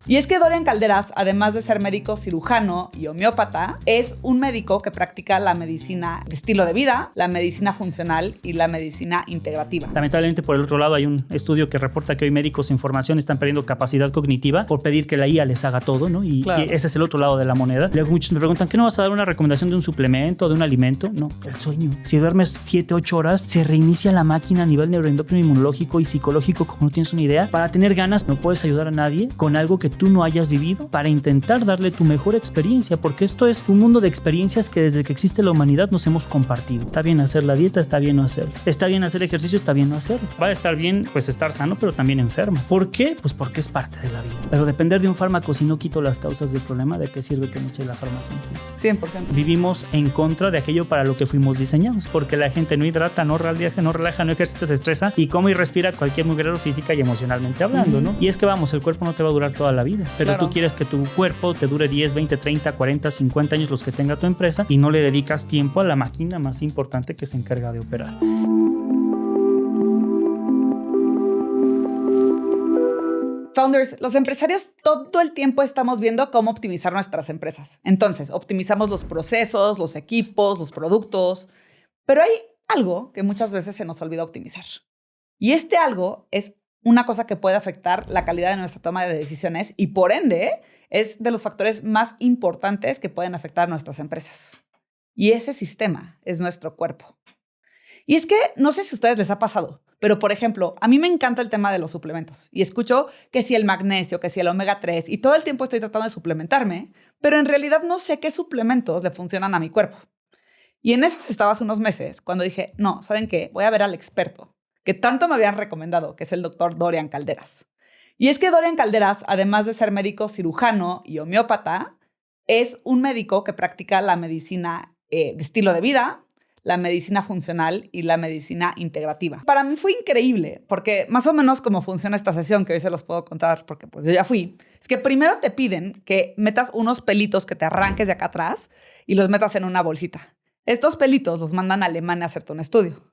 Y es que Dorian Calderas, además de ser médico cirujano y homeópata, es un médico que practica la medicina de estilo de vida, la medicina funcional y la medicina integrativa. Lamentablemente, por el otro lado, hay un estudio que reporta que hoy médicos en formación están perdiendo capacidad cognitiva por pedir que la IA les haga todo, ¿no? Y claro, ese es el otro lado de la moneda. Luego muchos me preguntan, ¿qué no vas a dar una recomendación de un suplemento, de un alimento? No, el sueño. Si duermes 7, 8 horas, se reinicia la máquina a nivel neuroendocrino, inmunológico y psicológico, como no tienes una idea. Para tener ganas, no puedes ayudar a nadie con algo que tú no hayas vivido, para intentar darle tu mejor experiencia, porque esto es un mundo de experiencias que desde que existe la humanidad nos hemos compartido. Está bien hacer la dieta, está bien no hacerlo. Está bien hacer ejercicio, está bien no hacerlo. Va a estar bien, pues, estar sano, pero también enfermo. ¿Por qué? Pues porque es parte de la vida. Pero depender de un fármaco, si no quito las causas del problema, ¿de qué sirve que me eche la farmacia en sí? 100%. Vivimos en contra de aquello para lo que fuimos diseñados, porque la gente no hidrata, no relaja, no ejercita, se estresa y come y respira cualquier mugrero física y emocionalmente hablando, ¿no? Y es que vamos, el cuerpo no te va a durar toda la vida, pero claro, tú quieres que tu cuerpo te dure 10, 20, 30, 40, 50 años, los que tenga tu empresa, y no le dedicas tiempo a la máquina más importante que se encarga de operar. Founders, los empresarios todo el tiempo estamos viendo cómo optimizar nuestras empresas. Entonces, optimizamos los procesos, los equipos, los productos, pero hay algo que muchas veces se nos olvida optimizar. Y este algo es una cosa que puede afectar la calidad de nuestra toma de decisiones y, por ende, es de los factores más importantes que pueden afectar nuestras empresas. Y ese sistema es nuestro cuerpo. Y es que no sé si a ustedes les ha pasado, pero, por ejemplo, a mí me encanta el tema de los suplementos y escucho que si el magnesio, que si el omega 3 y todo el tiempo estoy tratando de suplementarme, pero en realidad no sé qué suplementos le funcionan a mi cuerpo. Y en esas estaba hace unos meses cuando dije, no, ¿saben qué? Voy a ver al experto que tanto me habían recomendado, que es el doctor Dorian Calderas. Y es que Dorian Calderas, además de ser médico cirujano y homeópata, es un médico que practica la medicina de estilo de vida, la medicina funcional y la medicina integrativa. Para mí fue increíble, porque más o menos cómo funciona esta sesión, que hoy se los puedo contar porque pues yo ya fui, es que primero te piden que metas unos pelitos que te arranques de acá atrás y los metas en una bolsita. Estos pelitos los mandan a Alemania a hacerte un estudio.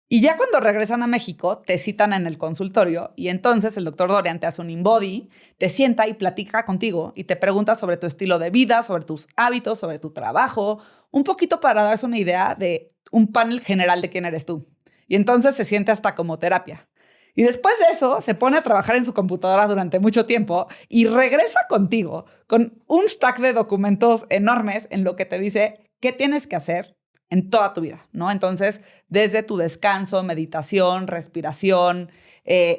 Y ya cuando regresan a México, te citan en el consultorio y entonces el doctor Dorian te hace un InBody, te sienta y platica contigo y te pregunta sobre tu estilo de vida, sobre tus hábitos, sobre tu trabajo, un poquito para darse una idea de un panel general de quién eres tú. Y entonces se siente hasta como terapia. Y después de eso, se pone a trabajar en su computadora durante mucho tiempo y regresa contigo con un stack de documentos enormes en lo que te dice qué tienes que hacer en toda tu vida, ¿no? Entonces, desde tu descanso, meditación, respiración,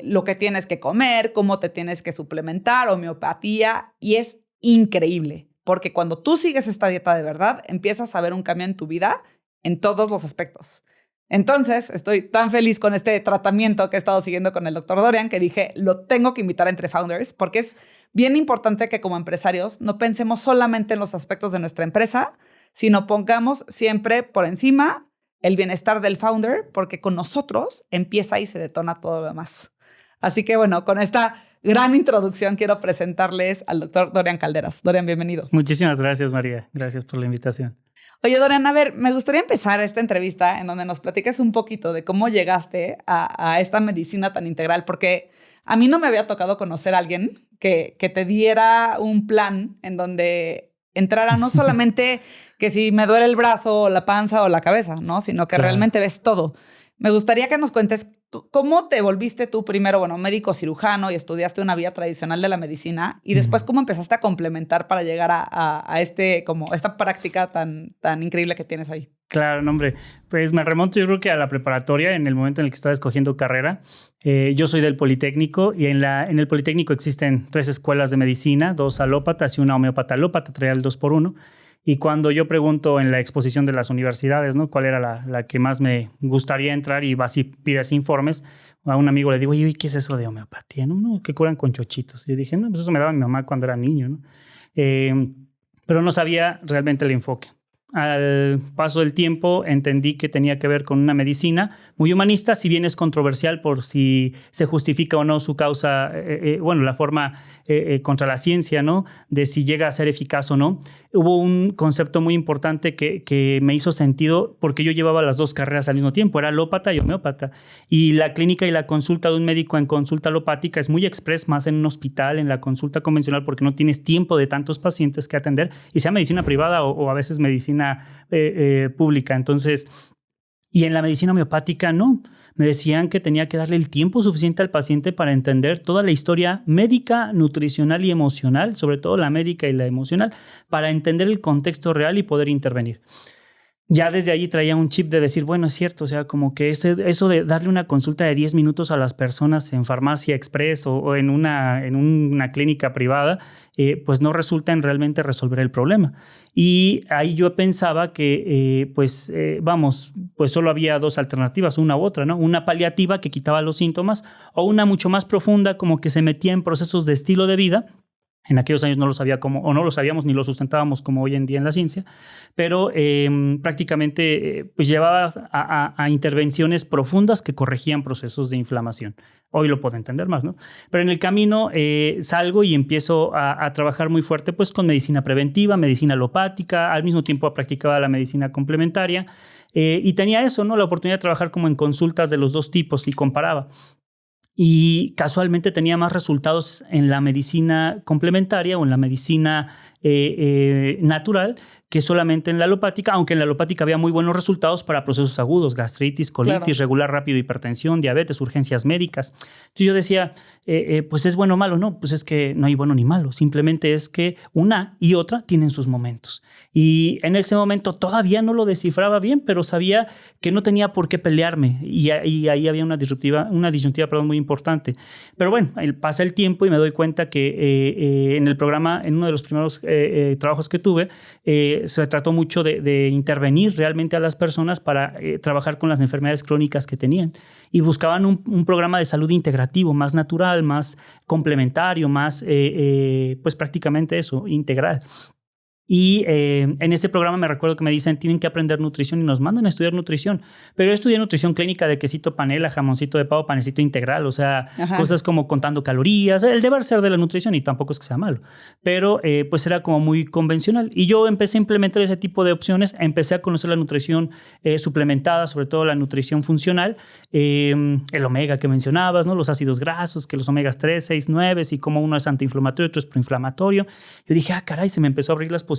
lo que tienes que comer, cómo te tienes que suplementar, homeopatía, y es increíble, porque cuando tú sigues esta dieta de verdad, empiezas a ver un cambio en tu vida en todos los aspectos. Entonces, estoy tan feliz con este tratamiento que he estado siguiendo con el doctor Dorian que dije, lo tengo que invitar entre founders, porque es bien importante que como empresarios no pensemos solamente en los aspectos de nuestra empresa, sino pongamos siempre por encima el bienestar del founder, porque con nosotros empieza y se detona todo lo demás. Así que bueno, con esta gran introducción quiero presentarles al doctor Dorian Calderas. Dorian, bienvenido. Muchísimas gracias, María. Gracias por la invitación. Oye, Dorian, a ver, me gustaría empezar esta entrevista en donde nos platiques un poquito de cómo llegaste a esta medicina tan integral, porque a mí no me había tocado conocer a alguien que te diera un plan en donde entrara no solamente que si me duele el brazo o la panza o la cabeza, ¿no? Sino que realmente ves todo. Me gustaría que nos cuentes cómo te volviste tú primero, bueno, médico cirujano y estudiaste una vía tradicional de la medicina y después cómo empezaste a complementar para llegar a esta práctica tan increíble que tienes hoy. Claro, no, hombre, pues me remonto yo creo que a la preparatoria, en el momento en el que estaba escogiendo carrera. Yo soy del Politécnico y en el Politécnico existen 3 escuelas de medicina, 2 alópatas y una homeópata alópata, traía el 2x1. Y cuando yo pregunto en la exposición de las universidades, ¿no?, cuál era la que más me gustaría entrar y vas y pides informes, a un amigo le digo, oye, ¿qué es eso de homeopatía? No, que curan con chochitos. Y yo dije, no, pues eso me daba mi mamá cuando era niño, ¿no? Pero no sabía realmente el enfoque. Al paso del tiempo entendí que tenía que ver con una medicina muy humanista, si bien es controversial por si se justifica o no su causa, la forma contra la ciencia, ¿no? De si llega a ser eficaz o no. Hubo un concepto muy importante que me hizo sentido porque yo llevaba las dos carreras al mismo tiempo, era alópata y homeópata. Y la clínica y la consulta de un médico en consulta alopática es muy express, más en un hospital, en la consulta convencional, porque no tienes tiempo de tantos pacientes que atender, y sea medicina privada o a veces medicina pública. Entonces, y en la medicina homeopática no, me decían que tenía que darle el tiempo suficiente al paciente para entender toda la historia médica, nutricional y emocional, sobre todo la médica y la emocional, para entender el contexto real y poder intervenir. Ya desde ahí traía un chip de decir, bueno, es cierto, o sea, como que eso de darle una consulta de 10 minutos a las personas en farmacia express o en una clínica privada, pues no resulta en realmente resolver el problema. Y ahí yo pensaba que, pues solo había dos alternativas, una u otra, ¿no? Una paliativa que quitaba los síntomas o una mucho más profunda, como que se metía en procesos de estilo de vida. En aquellos años no lo sabía cómo, o no lo sabíamos ni lo sustentábamos como hoy en día en la ciencia, pero prácticamente pues llevaba a intervenciones profundas que corregían procesos de inflamación. Hoy lo puedo entender más, ¿no? Pero en el camino salgo y empiezo a trabajar muy fuerte pues con medicina preventiva, medicina alopática, al mismo tiempo practicaba la medicina complementaria y tenía eso, ¿no? La oportunidad de trabajar como en consultas de los dos tipos y comparaba. Y casualmente tenía más resultados en la medicina complementaria o en la medicina natural que solamente en la alopática, aunque en la alopática había muy buenos resultados para procesos agudos, gastritis, colitis, claro, regular rápido, hipertensión, diabetes, urgencias médicas. Entonces yo decía, pues es bueno o malo, no, pues es que no hay bueno ni malo, simplemente es que una y otra tienen sus momentos. Y en ese momento todavía no lo descifraba bien, pero sabía que no tenía por qué pelearme y ahí había una disyuntiva muy importante. Pero bueno, pasa el tiempo y me doy cuenta que en el programa, en uno de los primeros trabajos que tuve, se trató mucho de intervenir realmente a las personas para trabajar con las enfermedades crónicas que tenían y buscaban un programa de salud integrativo, más natural, más complementario, más pues prácticamente eso, integral. Y en ese programa me recuerdo que me dicen tienen que aprender nutrición y nos mandan a estudiar nutrición, pero yo estudié nutrición clínica de quesito panela, jamoncito de pavo, panecito integral, o sea, ajá, cosas como contando calorías, el deber ser de la nutrición, y tampoco es que sea malo, pero pues era como muy convencional y yo empecé a implementar ese tipo de opciones, empecé a conocer la nutrición suplementada, sobre todo la nutrición funcional, el omega que mencionabas, ¿no? Los ácidos grasos, que los omegas 3, 6, 9 y como uno es antiinflamatorio, otro es proinflamatorio. Yo dije, caray, se me empezó a abrir las posibilidades.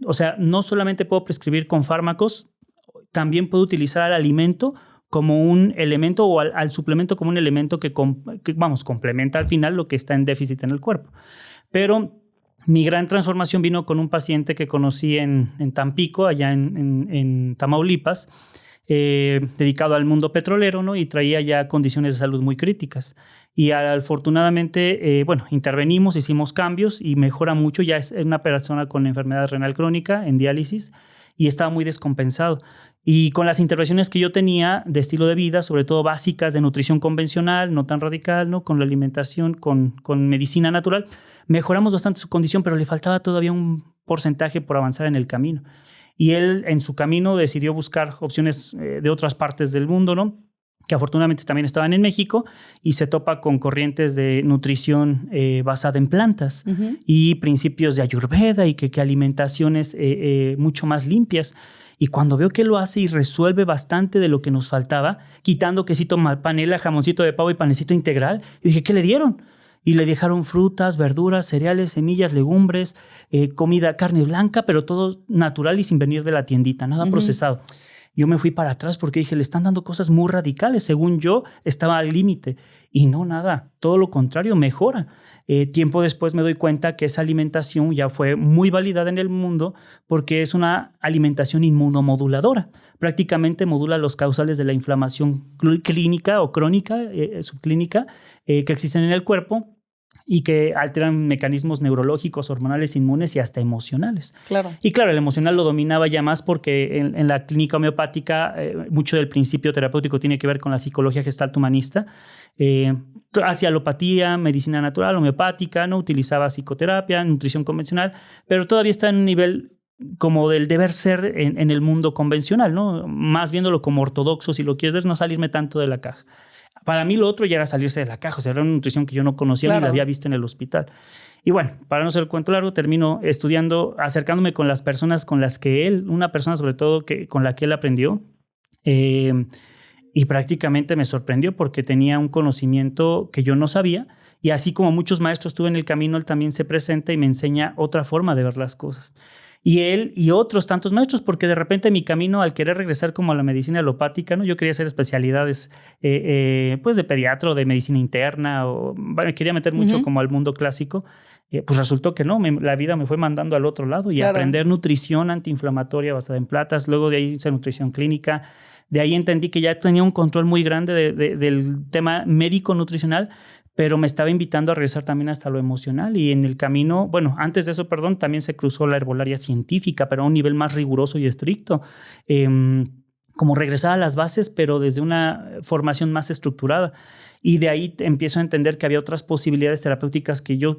O sea, no solamente puedo prescribir con fármacos, también puedo utilizar al alimento como un elemento o al suplemento como un elemento que complementa al final lo que está en déficit en el cuerpo. Pero mi gran transformación vino con un paciente que conocí en Tampico, allá en Tamaulipas, dedicado al mundo petrolero, ¿no? Y traía ya condiciones de salud muy críticas. Y afortunadamente, intervenimos, hicimos cambios y mejora mucho. Ya es una persona con enfermedad renal crónica en diálisis y estaba muy descompensado. Y con las intervenciones que yo tenía de estilo de vida, sobre todo básicas de nutrición convencional, no tan radical, ¿no? Con la alimentación, con medicina natural, mejoramos bastante su condición, pero le faltaba todavía un porcentaje por avanzar en el camino. Y él en su camino decidió buscar opciones de otras partes del mundo, ¿no? Que afortunadamente también estaban en México y se topa con corrientes de nutrición basada en plantas y principios de Ayurveda y que alimentaciones mucho más limpias. Y cuando veo que lo hace y resuelve bastante de lo que nos faltaba, quitando quesito panela, jamoncito de pavo y panecito integral, y dije, ¿qué le dieron? Y le dejaron frutas, verduras, cereales, semillas, legumbres, comida, carne blanca, pero todo natural y sin venir de la tiendita, nada procesado. Yo me fui para atrás porque dije, le están dando cosas muy radicales. Según yo, estaba al límite. Y no, nada. Todo lo contrario, mejora. Tiempo después me doy cuenta que esa alimentación ya fue muy validada en el mundo porque es una alimentación inmunomoduladora. Prácticamente modula los causales de la inflamación clínica o crónica, subclínica, que existen en el cuerpo y que alteran mecanismos neurológicos, hormonales, inmunes y hasta emocionales. Claro. Y claro, el emocional lo dominaba ya más porque en la clínica homeopática mucho del principio terapéutico tiene que ver con la psicología gestalt humanista. Hacia alopatía, medicina natural, homeopática, no utilizaba psicoterapia, nutrición convencional, pero todavía está en un nivel como del deber ser en el mundo convencional, ¿no? Más viéndolo como ortodoxo, si lo quieres ver, no salirme tanto de la caja. Para mí lo otro ya era salirse de la caja, o sea, era una nutrición que yo no conocía ni la había visto en el hospital. Y bueno, para no hacer el cuento largo, termino estudiando, acercándome con las personas con las que él, una persona sobre todo con la que él aprendió, y prácticamente me sorprendió porque tenía un conocimiento que yo no sabía. Y así como muchos maestros tuve en el camino, él también se presenta y me enseña otra forma de ver las cosas. Y él y otros tantos maestros, porque de repente mi camino al querer regresar como a la medicina alopática, ¿no? Yo quería hacer especialidades pues de pediatra o de medicina interna, o me quería meter mucho como al mundo clásico. Pues resultó que no, la vida me fue mandando al otro lado y aprender nutrición antiinflamatoria basada en plantas. Luego de ahí hice nutrición clínica. De ahí entendí que ya tenía un control muy grande del tema médico-nutricional, pero me estaba invitando a regresar también hasta lo emocional. Y en el camino, bueno, antes de eso, perdón, también se cruzó la herbolaria científica, pero a un nivel más riguroso y estricto. Como regresar a las bases, pero desde una formación más estructurada. Y de ahí empiezo a entender que había otras posibilidades terapéuticas que yo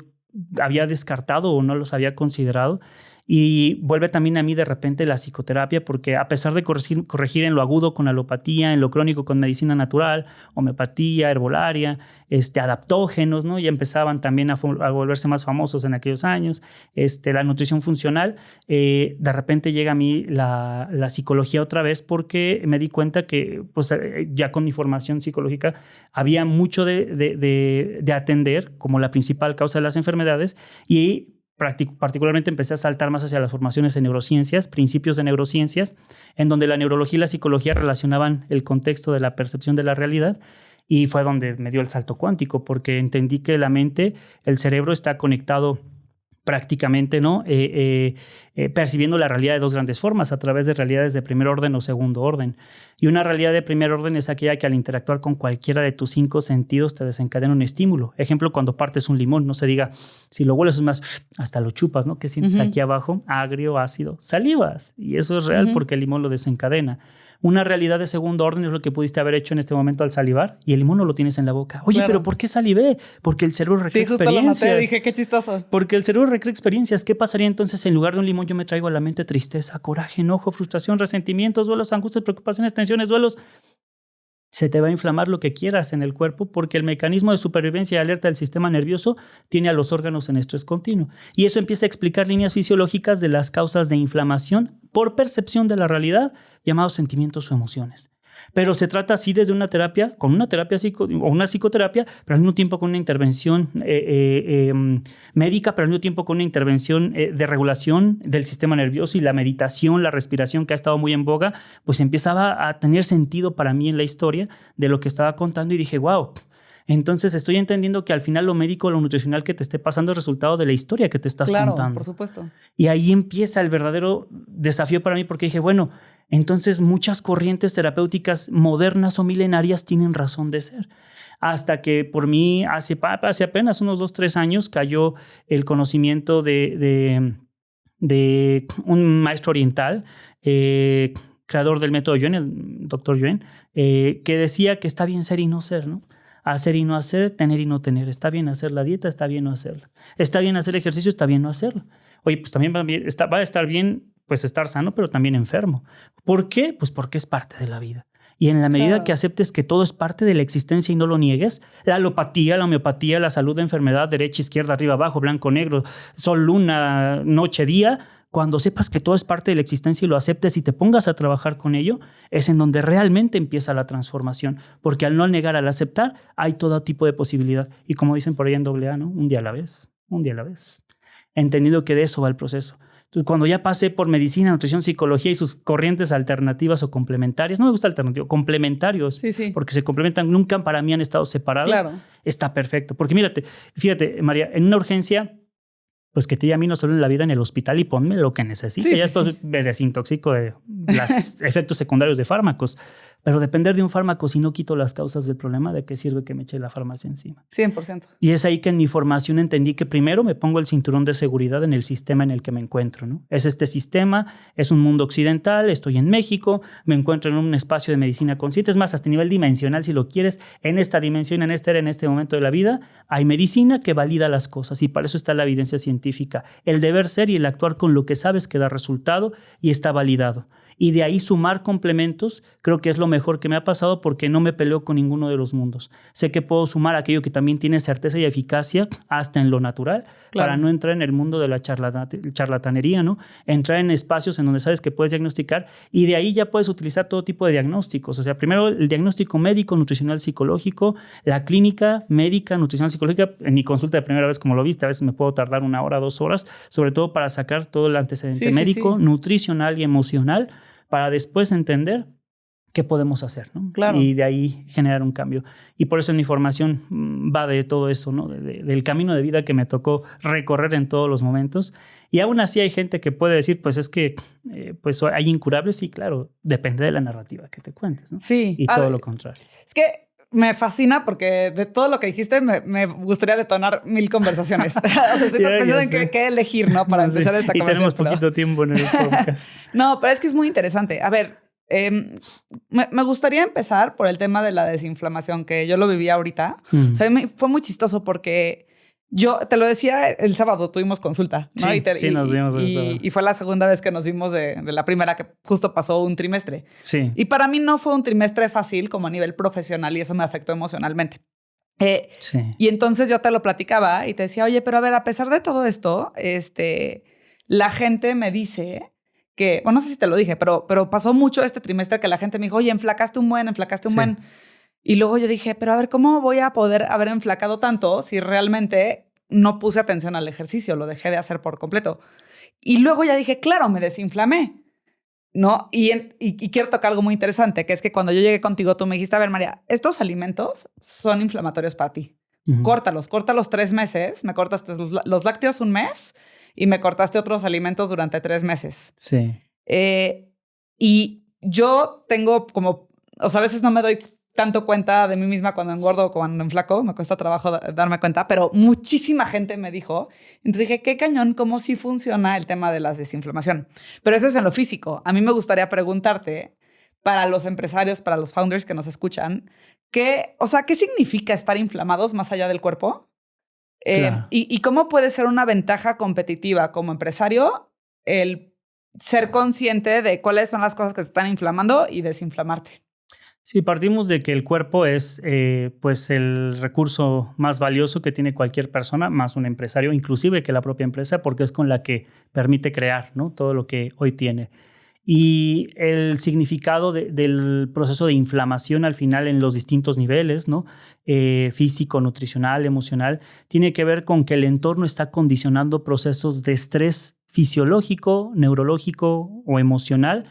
había descartado o no los había considerado. Y vuelve también a mí de repente la psicoterapia, porque a pesar de corregir en lo agudo con alopatía, en lo crónico con medicina natural, homeopatía, herbolaria, adaptógenos, ¿no? Ya empezaban también a volverse más famosos en aquellos años, la nutrición funcional. De repente llega a mí la psicología otra vez, porque me di cuenta que pues, ya con mi formación psicológica había mucho de atender como la principal causa de las enfermedades, y particularmente empecé a saltar más hacia las formaciones en neurociencias, principios de neurociencias, en donde la neurología y la psicología relacionaban el contexto de la percepción de la realidad, y fue donde me dio el salto cuántico, porque entendí que la mente, el cerebro está conectado prácticamente, ¿no? Percibiendo la realidad de dos grandes formas, a través de realidades de primer orden o segundo orden. Y una realidad de primer orden es aquella que al interactuar con cualquiera de tus 5 sentidos te desencadena un estímulo. Ejemplo, cuando partes un limón, no se diga, si lo hueles es más, hasta lo chupas, ¿no? ¿Qué sientes aquí abajo? Agrio, ácido, salivas. Y eso es real porque el limón lo desencadena. Una realidad de segundo orden es lo que pudiste haber hecho en este momento al salivar, y el limón no lo tienes en la boca. Oye, pero ¿por qué salivé? Porque el cerebro recrea experiencias. Lo noté, dije, qué chistoso. Porque el cerebro recrea experiencias. ¿Qué pasaría entonces en lugar de un limón yo me traigo a la mente tristeza, coraje, enojo, frustración, resentimientos, duelos, angustias, preocupaciones, tensiones, duelos? Se te va a inflamar lo que quieras en el cuerpo, porque el mecanismo de supervivencia y alerta del sistema nervioso tiene a los órganos en estrés continuo. Y eso empieza a explicar líneas fisiológicas de las causas de inflamación por percepción de la realidad, llamados sentimientos o emociones. Pero se trata así desde una terapia, con una terapia o una psicoterapia, pero al mismo tiempo con una intervención médica, pero al mismo tiempo con una intervención de regulación del sistema nervioso, y la meditación, la respiración, que ha estado muy en boga, pues empezaba a tener sentido para mí en la historia de lo que estaba contando, y dije, wow. Entonces estoy entendiendo que al final lo médico o lo nutricional que te esté pasando es resultado de la historia que te estás contando. Claro, por supuesto. Y ahí empieza el verdadero desafío para mí, porque dije, bueno, entonces muchas corrientes terapéuticas modernas o milenarias tienen razón de ser. Hasta que por mí hace apenas unos 2-3 años cayó el conocimiento de un maestro oriental, creador del método Yuen, el doctor Yuen, que decía que está bien ser y no ser, ¿no? Hacer y no hacer, tener y no tener. Está bien hacer la dieta, está bien no hacerla. Está bien hacer ejercicio, está bien no hacerlo. Oye, pues también va a estar bien pues estar sano, pero también enfermo. ¿Por qué? Pues porque es parte de la vida. Y en la medida que aceptes que todo es parte de la existencia y no lo niegues, la alopatía, la homeopatía, la salud, enfermedad, derecha, izquierda, arriba, abajo, blanco, negro, sol, luna, noche, día, cuando sepas que todo es parte de la existencia y lo aceptes y te pongas a trabajar con ello, es en donde realmente empieza la transformación. Porque al no negar, al aceptar, hay todo tipo de posibilidad. Y como dicen por ahí en AA, ¿no? Un día a la vez, un día a la vez. Entendido que de eso va el proceso. Entonces, cuando ya pasé por medicina, nutrición, psicología y sus corrientes alternativas o complementarias, no me gusta alternativo, complementarios, sí. Porque se complementan, nunca para mí han estado separados, claro. Está perfecto. Porque fíjate, María, en una urgencia, pues que te diga a mí no solo en la vida en el hospital y ponme lo que necesite. Sí, ya después me desintoxico de los efectos secundarios de fármacos. Pero depender de un fármaco, si no quito las causas del problema, ¿de qué sirve que me eche la farmacia encima? 100%. Y es ahí que en mi formación entendí que primero me pongo el cinturón de seguridad en el sistema en el que me encuentro, ¿no? Es este sistema, es un mundo occidental, estoy en México, me encuentro en un espacio de medicina consciente. Es más, hasta nivel dimensional, si lo quieres, en esta dimensión, en este momento de la vida, hay medicina que valida las cosas, y para eso está la evidencia científica. científica. El deber ser y el actuar con lo que sabes que da resultado y está validado. Y de ahí sumar complementos, creo que es lo mejor que me ha pasado porque no me peleo con ninguno de los mundos. Sé que puedo sumar aquello que también tiene certeza y eficacia hasta en lo natural, claro, para no entrar en el mundo de la charlatanería, ¿no? Entrar en espacios en donde sabes que puedes diagnosticar y de ahí ya puedes utilizar todo tipo de diagnósticos. O sea, primero el diagnóstico médico, nutricional, psicológico, la clínica médica, nutricional, psicológica. En mi consulta de primera vez, como lo viste, a veces me puedo tardar 1 hora, 2 horas, sobre todo para sacar todo el antecedente médico, nutricional y emocional, para después entender qué podemos hacer, ¿no? Claro. Y de ahí generar un cambio. Y por eso mi formación va de todo eso, ¿no? Del camino de vida que me tocó recorrer en todos los momentos. Y aún así hay gente que puede decir, pues es que pues hay incurables. Sí, claro, depende de la narrativa que te cuentes, ¿no? Sí. Y todo lo contrario. Es que me fascina porque de todo lo que dijiste me gustaría detonar 1000 conversaciones. O sea, estoy pensando en qué elegir, ¿no? Para empezar esta conversación. Y tenemos poquito tiempo en el podcast. No, pero es que es muy interesante. A ver, me gustaría empezar por el tema de la desinflamación, que yo lo viví ahorita. O sea, fue muy chistoso porque yo te lo decía el sábado, tuvimos consulta, ¿no? Sí, nos vimos el sábado. Y fue la segunda vez que nos vimos de la primera, que justo pasó un trimestre. Sí. Y para mí no fue un trimestre fácil como a nivel profesional y eso me afectó emocionalmente. Sí. Y entonces yo te lo platicaba y te decía, oye, pero a ver, a pesar de todo esto, la gente me dice que, bueno, no sé si te lo dije, pero pasó mucho este trimestre que la gente me dijo, oye, enflacaste un buen. Y luego yo dije, pero a ver, ¿cómo voy a poder haber enflacado tanto si realmente no puse atención al ejercicio? Lo dejé de hacer por completo. Y luego ya dije, claro, me desinflamé, ¿no? Y quiero tocar algo muy interesante, que es que cuando yo llegué contigo, tú me dijiste, a ver, María, estos alimentos son inflamatorios para ti. Córtalos 3 meses. Me cortaste los lácteos 1 mes y me cortaste otros alimentos durante 3 meses. Sí. Y yo tengo como, o sea, a veces no me doy tanto cuenta de mí misma cuando engordo o cuando enflaco, me cuesta trabajo darme cuenta, pero muchísima gente me dijo. Entonces dije, qué cañón, cómo sí funciona el tema de la desinflamación. Pero eso es en lo físico. A mí me gustaría preguntarte, para los empresarios, para los founders que nos escuchan, ¿qué significa estar inflamados más allá del cuerpo? Claro. Y cómo puede ser una ventaja competitiva como empresario el ser consciente de cuáles son las cosas que se están inflamando y desinflamarte. Sí, partimos de que el cuerpo es pues el recurso más valioso que tiene cualquier persona, más un empresario, inclusive que la propia empresa, porque es con la que permite crear, ¿no? Todo lo que hoy tiene. Y el significado del proceso de inflamación al final en los distintos niveles, ¿no? Físico, nutricional, emocional, tiene que ver con que el entorno está condicionando procesos de estrés fisiológico, neurológico o emocional,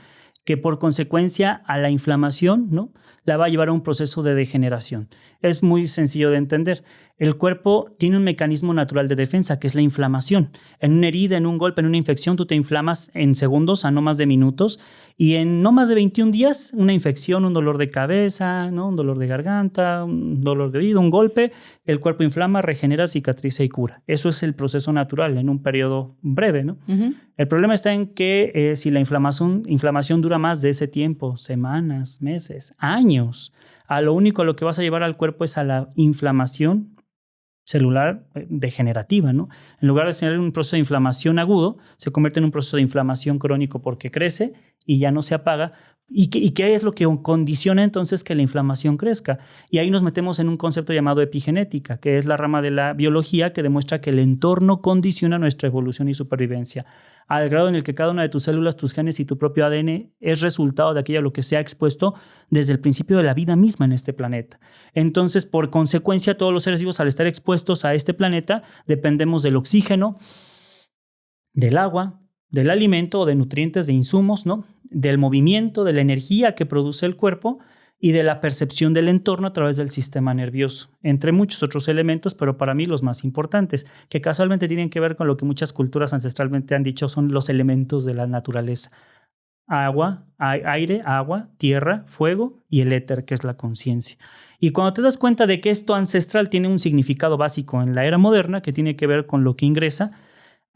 que por consecuencia a la inflamación, ¿no?, la va a llevar a un proceso de degeneración. Es muy sencillo de entender. El cuerpo tiene un mecanismo natural de defensa, que es la inflamación. En una herida, en un golpe, en una infección, tú te inflamas en segundos, a no más de minutos, y en no más de 21 días, una infección, un dolor de cabeza, ¿no?, un dolor de garganta, un dolor de oído, un golpe, el cuerpo inflama, regenera, cicatriza y cura. Eso es el proceso natural en un periodo breve, ¿no? El problema está en que si la inflamación dura más de ese tiempo, semanas, meses, años, a lo único a lo que vas a llevar al cuerpo es a la inflamación celular degenerativa, ¿no? En lugar de tener un proceso de inflamación agudo, se convierte en un proceso de inflamación crónico porque crece y ya no se apaga. ¿Y qué es lo que condiciona entonces que la inflamación crezca? Y ahí nos metemos en un concepto llamado epigenética, que es la rama de la biología que demuestra que el entorno condiciona nuestra evolución y supervivencia, al grado en el que cada una de tus células, tus genes y tu propio ADN es resultado de aquello a lo que se ha expuesto desde el principio de la vida misma en este planeta. Entonces, por consecuencia, todos los seres vivos, al estar expuestos a este planeta, dependemos del oxígeno, del agua, del alimento o de nutrientes, de insumos, ¿no?, del movimiento, de la energía que produce el cuerpo y de la percepción del entorno a través del sistema nervioso, entre muchos otros elementos, pero para mí los más importantes, que casualmente tienen que ver con lo que muchas culturas ancestralmente han dicho son los elementos de la naturaleza: agua, aire, agua, tierra, fuego y el éter, que es la conciencia. Y cuando te das cuenta de que esto ancestral tiene un significado básico en la era moderna que tiene que ver con lo que ingresa,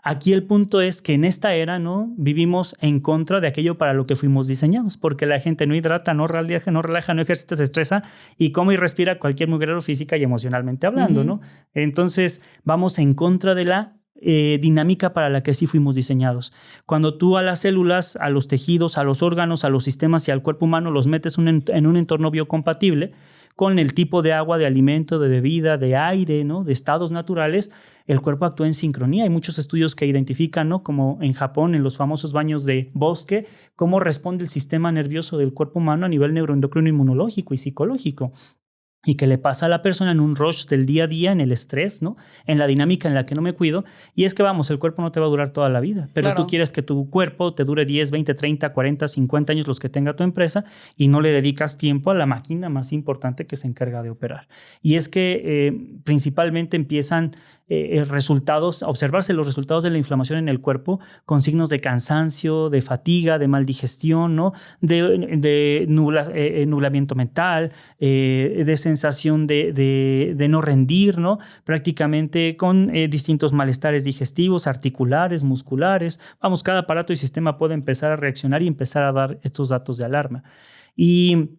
aquí el punto es que en esta era, ¿no?, vivimos en contra de aquello para lo que fuimos diseñados, porque la gente no hidrata, no relaja, no ejercita, se estresa y come y respira cualquier mugrero física y emocionalmente hablando, ¿no? Entonces vamos en contra de la dinámica para la que sí fuimos diseñados. Cuando tú a las células, a los tejidos, a los órganos, a los sistemas y al cuerpo humano los metes en un entorno biocompatible con el tipo de agua, de alimento, de bebida, de aire, ¿no? De estados naturales, el cuerpo actúa en sincronía. Hay muchos estudios que identifican, ¿no? Como en Japón, en los famosos baños de bosque, cómo responde el sistema nervioso del cuerpo humano a nivel neuroendocrino, inmunológico y psicológico. Y que le pasa a la persona en un rush del día a día, en el estrés, ¿no? En la dinámica en la que no me cuido. Y es que, vamos, el cuerpo no te va a durar toda la vida, pero Claro. tú quieres que tu cuerpo te dure 10, 20, 30, 40, 50 años, los que tenga tu empresa, y no le dedicas tiempo a la máquina más importante que se encarga de operar. Y es que principalmente empiezan resultados, a observarse los resultados de la inflamación en el cuerpo con signos de cansancio, de fatiga, de mal digestión, ¿no? De nublamiento mental, de sensación de no rendir, ¿no? Prácticamente con distintos malestares digestivos, articulares, musculares. Vamos, cada aparato y sistema puede empezar a reaccionar y empezar a dar estos datos de alarma. Y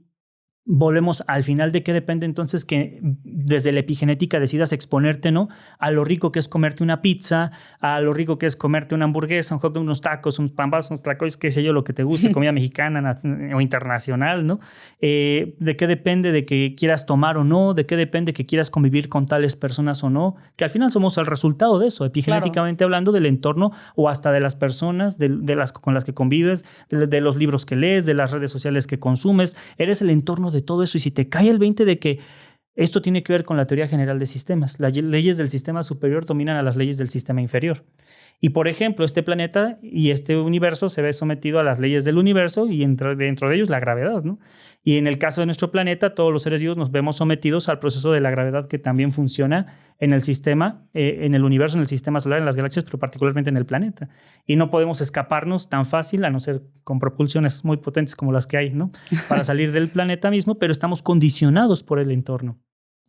volvemos al final de qué depende entonces que desde la epigenética decidas exponerte, ¿no? A lo rico que es comerte una pizza, a lo rico que es comerte una hamburguesa, un hot dog, unos tacos, unos pambazos, unos tlacoyos, qué sé yo, lo que te guste, comida mexicana o internacional, ¿no? De qué depende de que quieras tomar o no, de qué depende que quieras convivir con tales personas o no, que al final somos el resultado de eso, epigenéticamente hablando, del entorno o hasta de las personas con las que convives, de los libros que lees, de las redes sociales que consumes. Eres el entorno de todo eso, y si te cae el 20 de que esto tiene que ver con la teoría general de sistemas, las leyes del sistema superior dominan a las leyes del sistema inferior. Y por ejemplo, este planeta y este universo se ve sometido a las leyes del universo y dentro de ellos la gravedad, ¿no? Y en el caso de nuestro planeta, todos los seres vivos nos vemos sometidos al proceso de la gravedad que también funciona en el sistema, en el universo, en el sistema solar, en las galaxias, pero particularmente en el planeta. Y no podemos escaparnos tan fácil, a no ser con propulsiones muy potentes como las que hay, ¿no? Para salir del planeta mismo, pero estamos condicionados por el entorno.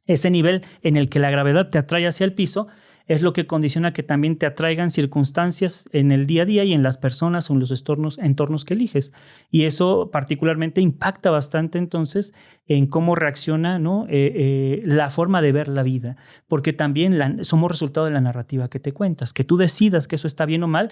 Ese nivel en el que la gravedad te atrae hacia el piso es lo que condiciona que también te atraigan circunstancias en el día a día y en las personas o en los entornos que eliges. Y eso particularmente impacta bastante entonces en cómo reacciona, ¿no? La forma de ver la vida, porque también somos resultado de la narrativa que te cuentas. Que tú decidas que eso está bien o mal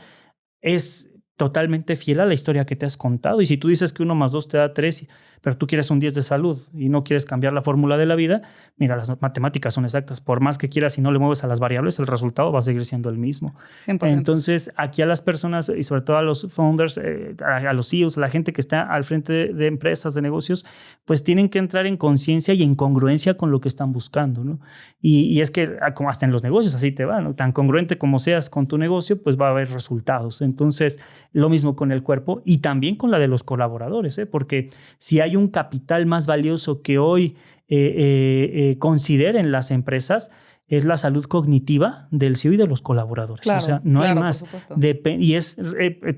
es totalmente fiel a la historia que te has contado. Y si tú dices que 1 más 2 te da 3, pero tú quieres un 10 de salud y no quieres cambiar la fórmula de la vida, mira, las matemáticas son exactas. Por más que quieras y no le mueves a las variables, el resultado va a seguir siendo el mismo. 100%. Entonces, aquí a las personas y sobre todo a los founders, a los CEOs, a la gente que está al frente de empresas, de negocios, pues tienen que entrar en conciencia y en congruencia con lo que están buscando, ¿no? Y es que como hasta en los negocios así te va, ¿no? Tan congruente como seas con tu negocio, pues va a haber resultados. Entonces, lo mismo con el cuerpo y también con la de los colaboradores, ¿eh? Porque si hay un capital más valioso que hoy consideren las empresas, es la salud cognitiva del CEO y de los colaboradores. Claro, o sea, no hay más. Y es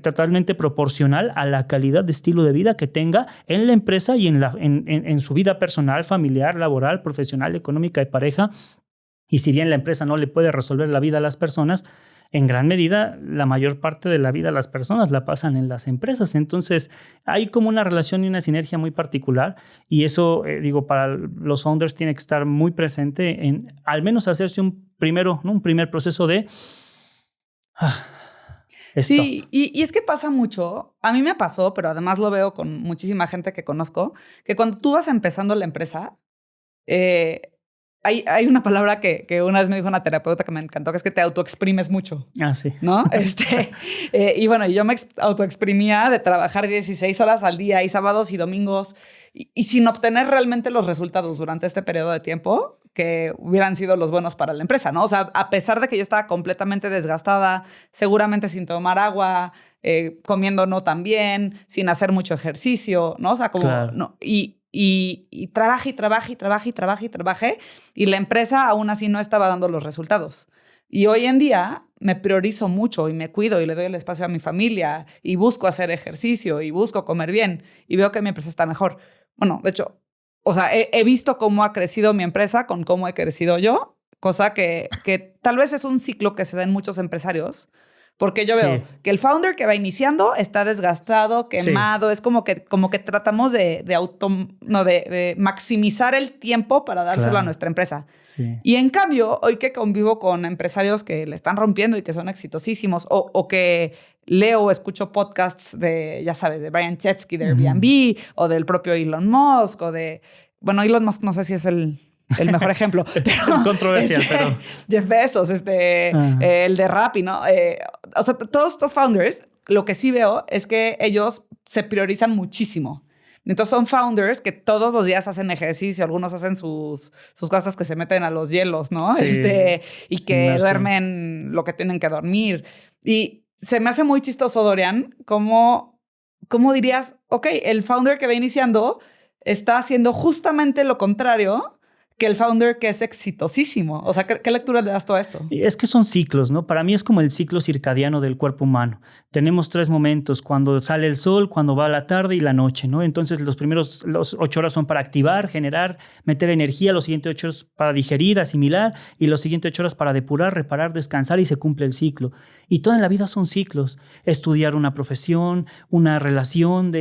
totalmente proporcional a la calidad de estilo de vida que tenga en la empresa y en su vida personal, familiar, laboral, profesional, económica, de pareja. Y si bien la empresa no le puede resolver la vida a las personas, en gran medida, la mayor parte de la vida de las personas la pasan en las empresas. Entonces, hay como una relación y una sinergia muy particular. Y eso, para los founders tiene que estar muy presente en al menos hacerse un primer proceso de... Sí, y es que pasa mucho. A mí me pasó, pero además lo veo con muchísima gente que conozco, que cuando tú vas empezando la empresa, hay una palabra que una vez me dijo una terapeuta que me encantó, que es que te autoexprimes mucho. Ah, sí. ¿No? Y bueno, yo me autoexprimía de trabajar 16 horas al día y sábados y domingos y sin obtener realmente los resultados durante este periodo de tiempo que hubieran sido los buenos para la empresa, ¿no? O sea, a pesar de que yo estaba completamente desgastada, seguramente sin tomar agua, comiendo no tan bien, sin hacer mucho ejercicio, ¿no? O sea, como... Claro. No, y trabajé y la empresa aún así no estaba dando los resultados. Y hoy en día me priorizo mucho y me cuido y le doy el espacio a mi familia y busco hacer ejercicio y busco comer bien y veo que mi empresa está mejor. Bueno, de hecho, o sea, he visto cómo ha crecido mi empresa con cómo he crecido yo, cosa que tal vez es un ciclo que se da en muchos empresarios, Porque yo veo que el founder que va iniciando está desgastado, quemado, es como que tratamos de maximizar el tiempo para dárselo a nuestra empresa. Sí. Y en cambio, hoy que convivo con empresarios que le están rompiendo y que son exitosísimos, o que leo o escucho podcasts de, ya sabes, de Brian Chesky, de Airbnb, o del propio Elon Musk, o de... Bueno, Elon Musk no sé si es el mejor ejemplo. Pero, controversial, pero... Jeff Bezos, el de Rappi, ¿no? O sea, todos estos founders, lo que sí veo es que ellos se priorizan muchísimo. Entonces son founders que todos los días hacen ejercicio, algunos hacen sus cosas que se meten a los hielos, ¿no? Sí, y que duermen lo que tienen que dormir. Y se me hace muy chistoso, Dorian, ¿cómo dirías, ok, el founder que va iniciando está haciendo justamente lo contrario que el founder que es exitosísimo? O sea, ¿qué lectura le das tú a esto? Es que son ciclos, ¿no? Para mí es como el ciclo circadiano del cuerpo humano. Tenemos 3 momentos: cuando sale el sol, cuando va la tarde y la noche, ¿no? Entonces los 8 horas son para activar, generar, meter energía, los siguientes 8 horas para digerir, asimilar, y los siguientes 8 horas para depurar, reparar, descansar, y se cumple el ciclo. Y toda en la vida son ciclos. Estudiar una profesión, una relación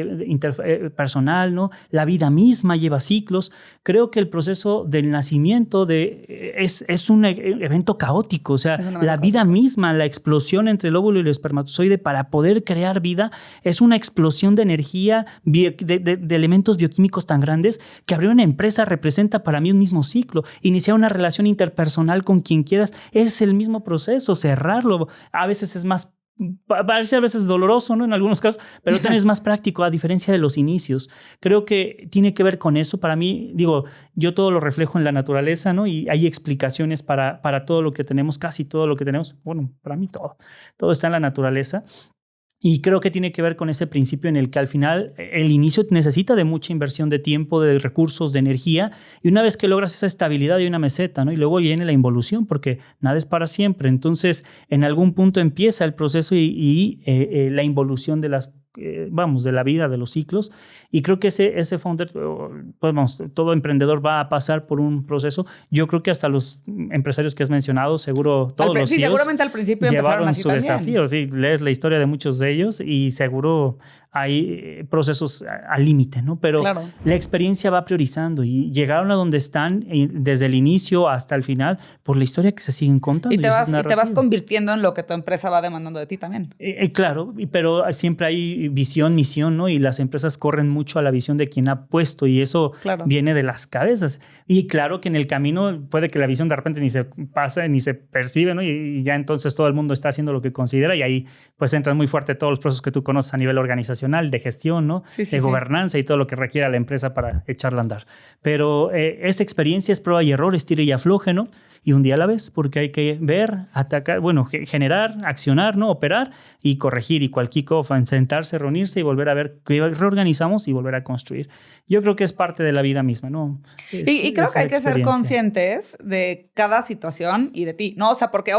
personal, ¿no? La vida misma lleva ciclos. Creo que el proceso del nacimiento es un evento caótico. O sea, la vida misma, la explosión entre el óvulo y el espermatozoide para poder crear vida, es una explosión de energía, de elementos bioquímicos tan grandes que abrir una empresa representa para mí un mismo ciclo. Iniciar una relación interpersonal con quien quieras es el mismo proceso. Cerrarlo a veces es más, parece a veces doloroso, ¿no? En algunos casos, pero también es más práctico, a diferencia de los inicios. Creo que tiene que ver con eso. Para mí, digo, yo todo lo reflejo en la naturaleza, ¿no? Y hay explicaciones para todo lo que tenemos, casi todo lo que tenemos. Bueno, para mí todo está en la naturaleza. Y creo que tiene que ver con ese principio en el que al final el inicio necesita de mucha inversión de tiempo, de recursos, de energía, y una vez que logras esa estabilidad hay una meseta, ¿no? Y luego viene la involución, porque nada es para siempre. Entonces, en algún punto empieza el proceso y la involución de de la vida, de los ciclos. Y creo que ese founder, pues vamos, todo emprendedor va a pasar por un proceso. Yo creo que hasta los empresarios que has mencionado, seguro todos los CEOs seguramente al principio empezaron así su también. desafío. Sí, lees la historia de muchos de ellos y seguro hay procesos al límite, ¿no? Pero la experiencia va priorizando y llegaron a donde están desde el inicio hasta el final por la historia que se siguen contando. Y te vas convirtiendo en lo que tu empresa va demandando de ti también. Claro, pero siempre hay visión, misión, ¿no? Y las empresas corren mucho a la visión de quien ha puesto, y eso viene de las cabezas. Y claro que en el camino puede que la visión de repente ni se pasa, ni se percibe, ¿no? Y ya entonces todo el mundo está haciendo lo que considera, y ahí pues entran muy fuerte todos los procesos que tú conoces a nivel organizacional, de gestión, ¿no? De gobernanza y todo lo que requiere la empresa para echarla a andar. Pero esa experiencia es prueba y error, estira y afloje, ¿no? Y un día a la vez, porque hay que ver, atacar, bueno, generar, accionar, ¿no? Operar y corregir, y cualquier cosa, sentarse, reunirse y volver a ver qué reorganizamos y volver a construir. Yo creo que es parte de la vida misma, ¿no? Y creo que hay que ser conscientes de cada situación y de ti, ¿no? O sea, porque,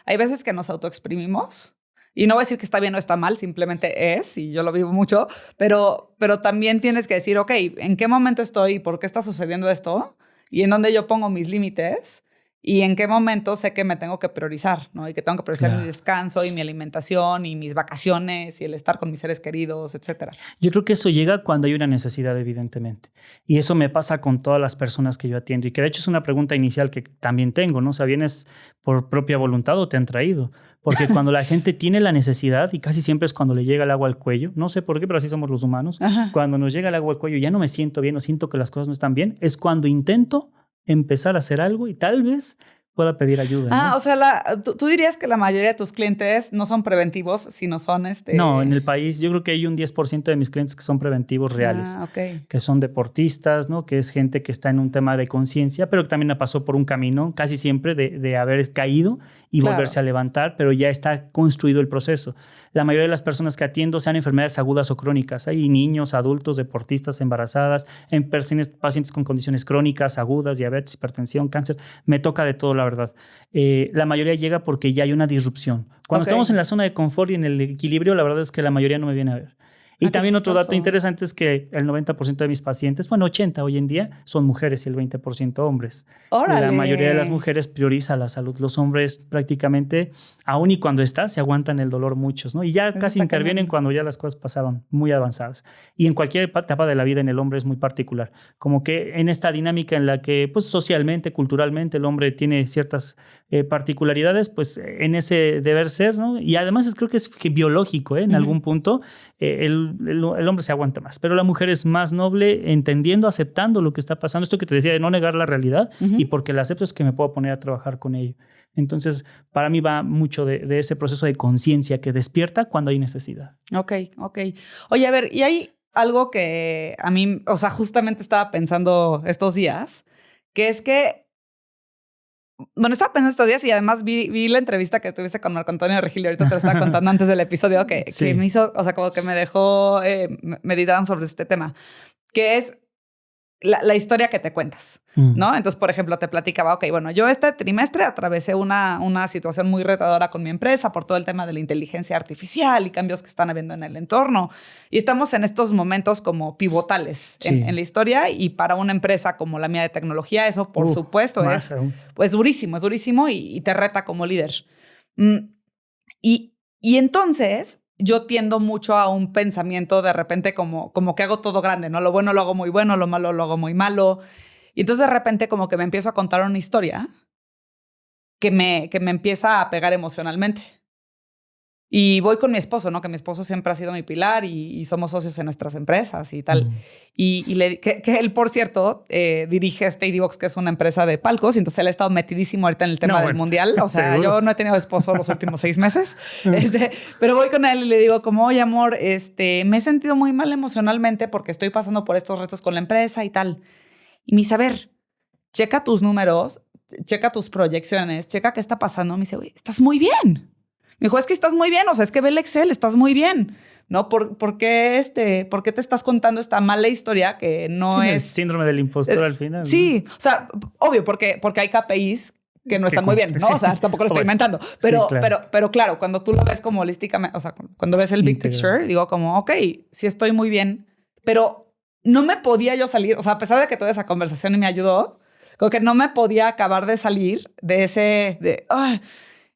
hay veces que nos autoexprimimos. Y no voy a decir que está bien o está mal, simplemente es, y yo lo vivo mucho, pero también tienes que decir, ¿en qué momento estoy? ¿Por qué está sucediendo esto? Y en dónde yo pongo mis límites. Y en qué momento sé que me tengo que priorizar, ¿no? Y que tengo que priorizar mi descanso y mi alimentación y mis vacaciones y el estar con mis seres queridos, etcétera. Yo creo que eso llega cuando hay una necesidad, evidentemente. Y eso me pasa con todas las personas que yo atiendo. Y que de hecho es una pregunta inicial que también tengo, ¿no? O sea, ¿vienes por propia voluntad o te han traído? Porque cuando la gente tiene la necesidad, y casi siempre es cuando le llega el agua al cuello, no sé por qué, pero así somos los humanos. Ajá. Cuando nos llega el agua al cuello, ya no me siento bien o siento que las cosas no están bien, es cuando intento empezar a hacer algo y tal vez pueda pedir ayuda, ¿no? O sea, tú dirías que la mayoría de tus clientes no son preventivos, sino son No, en el país yo creo que hay un 10% de mis clientes que son preventivos reales, que son deportistas, ¿no? Que es gente que está en un tema de conciencia, pero que también pasó por un camino casi siempre de haber caído y volverse a levantar, pero ya está construido el proceso. La mayoría de las personas que atiendo sean enfermedades agudas o crónicas. Hay niños, adultos, deportistas, embarazadas, pacientes con condiciones crónicas, agudas, diabetes, hipertensión, cáncer. Me toca de todo, la verdad. La mayoría llega porque ya hay una disrupción. Cuando estamos en la zona de confort y en el equilibrio, la verdad es que la mayoría no me viene a ver. Y también otro dato chistoso. interesante es que el 90% de mis pacientes, bueno, 80 hoy en día, son mujeres y el 20% hombres. ¡Órale! La mayoría de las mujeres prioriza la salud. Los hombres prácticamente, aun y cuando se aguantan el dolor muchos, ¿no? Y ya Eso casi está intervienen cañón. cuando ya las cosas pasaron muy avanzadas. Y en cualquier etapa de la vida en el hombre es muy particular. Como que en esta dinámica en la que, pues socialmente, culturalmente, el hombre tiene ciertas particularidades, pues en ese deber ser, ¿no? Y además creo que es biológico, en algún punto. El hombre se aguanta más, pero la mujer es más noble, entendiendo, aceptando lo que está pasando. Esto que te decía de no negar la realidad, y porque la acepto es que me puedo poner a trabajar con ello. Entonces, para mí va mucho de ese proceso de conciencia que despierta cuando hay necesidad. Ok. Oye, a ver, y hay algo que a mí, o sea, justamente estaba pensando estos días, que es que, bueno, estaba pensando estos días y además vi la entrevista que tuviste con Marco Antonio Regil, ahorita te lo estaba contando antes del episodio, que me hizo, o sea, como que me dejó meditando sobre este tema, que es la historia que te cuentas, ¿no? Entonces, por ejemplo, te platicaba, ok, bueno, yo este trimestre atravesé una situación muy retadora con mi empresa por todo el tema de la inteligencia artificial y cambios que están habiendo en el entorno. Y estamos en estos momentos como pivotales en la historia, y para una empresa como la mía de tecnología, eso por supuesto es pues durísimo y te reta como líder. Y entonces yo tiendo mucho a un pensamiento de repente como que hago todo grande, ¿no? Lo bueno lo hago muy bueno, lo malo lo hago muy malo. Y entonces de repente como que me empiezo a contar una historia que me empieza a pegar emocionalmente. Y voy con mi esposo, ¿no? Que mi esposo siempre ha sido mi pilar y somos socios en nuestras empresas y tal. Y que él, por cierto, dirige Stadiebox, que es una empresa de palcos. Y entonces él ha estado metidísimo ahorita en el tema del mundial. O sea, ¿seguro? Yo no he tenido esposo los últimos 6 meses. Pero voy con él y le digo como, oye, amor, me he sentido muy mal emocionalmente porque estoy pasando por estos retos con la empresa y tal. Y me dice, a ver, checa tus números, checa tus proyecciones, checa qué está pasando. Me dice, güey, estás muy bien. Me dijo, es que estás muy bien, o sea, es que ve el Excel, estás muy bien, ¿no? ¿Por qué te estás contando esta mala historia que no es... El síndrome del impostor al final. Sí, ¿no? O sea, obvio, porque hay KPIs que no están muy bien, ¿no? Sí. O sea, tampoco lo estoy inventando. Pero, sí, claro. Pero claro, cuando tú lo ves como holísticamente, o sea, cuando ves el big picture, digo como, ok, sí estoy muy bien, pero no me podía yo salir, o sea, a pesar de que toda esa conversación me ayudó, como que no me podía acabar de salir de ese...